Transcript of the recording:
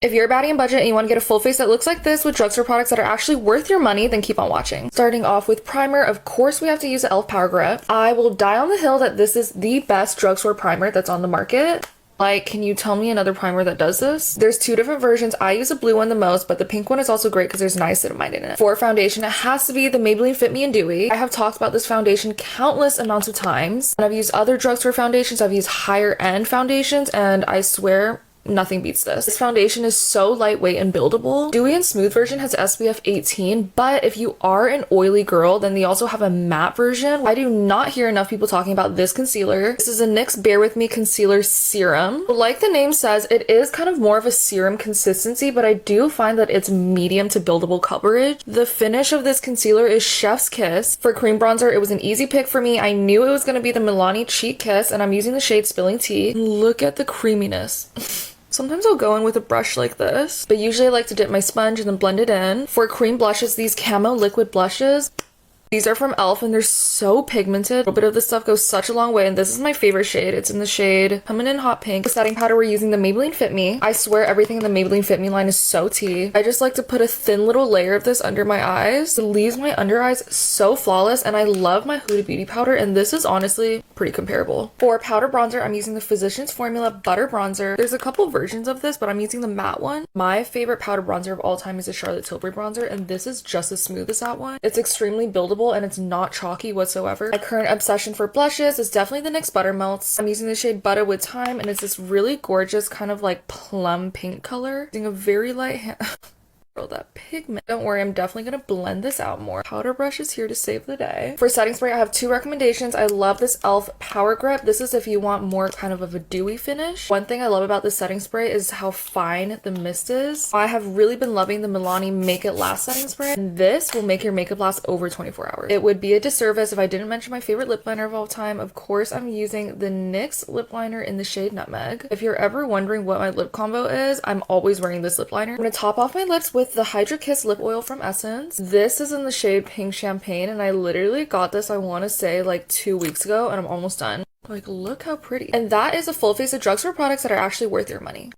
If you're a baddie and budget and you want to get a full face that looks like this with drugstore products that are actually worth your money, then keep on watching. Starting off with primer, of course we have to use the e.l.f. Power Grip. I will die on the hill that this is the best drugstore primer that's on the market. Like, can you tell me another primer that does this? There's two different versions. I use the blue one the most, but the pink one is also great because there's niacinamide in it. For foundation, it has to be the Maybelline Fit Me and Dewy. I have talked about this foundation countless amounts of times. And I've used other drugstore foundations. I've used higher end foundations, and I swear nothing beats this. This foundation is so lightweight and buildable. Dewy and Smooth version has SPF 18, but if you are an oily girl, then they also have a matte version. I do not hear enough people talking about this concealer. This is a NYX Bare With Me Concealer Serum. Like the name says, it is kind of more of a serum consistency, but I do find that it's medium to buildable coverage. The finish of this concealer is chef's kiss. For cream bronzer, it was an easy pick for me. I knew it was going to be the Milani Cheek Kiss, and I'm using the shade Spilling Tea. Look at the creaminess. Sometimes I'll go in with a brush like this, but usually I like to dip my sponge and then blend it in. For cream blushes, these Camo liquid blushes, these are from e.l.f. and they're so pigmented. A little bit of this stuff goes such a long way, and this is my favorite shade. It's in the shade Feminine Hot Pink. The setting powder, we're using the Maybelline Fit Me. I swear everything in the Maybelline Fit Me line is so tea. I just like to put a thin little layer of this under my eyes. It leaves my under eyes so flawless, and I love my Huda Beauty powder, and this is honestly pretty comparable. For powder bronzer, I'm using the Physicians Formula Butter Bronzer. There's a couple versions of this, but I'm using the matte one. My favorite powder bronzer of all time is the Charlotte Tilbury bronzer, and this is just as smooth as that one. It's extremely buildable and it's not chalky whatsoever. My current obsession for blushes is definitely the NYX Butter Melts. I'm using the shade Butter with Time, and it's this really gorgeous kind of like plum pink color. Using a very light hand. That pigment. Don't worry, I'm definitely gonna blend this out more. Powder brush is here to save the day. For setting spray, I have two recommendations. I love this e.l.f. Power Grip. This is if you want more kind of a dewy finish. One thing I love about this setting spray is how fine the mist is. I have really been loving the Milani Make It Last setting spray, and this will make your makeup last over 24 hours. It would be a disservice if I didn't mention my favorite lip liner of all time. Of course, I'm using the NYX lip liner in the shade Nutmeg. If you're ever wondering what my lip combo is, I'm always wearing this lip liner. I'm gonna top off my lips with the Hydra Kiss lip oil from Essence. This is in the shade Pink Champagne, and I literally got this, I want to say, like 2 weeks ago, and I'm almost done. Like, look how pretty. And that is a full face of drugstore products that are actually worth your money.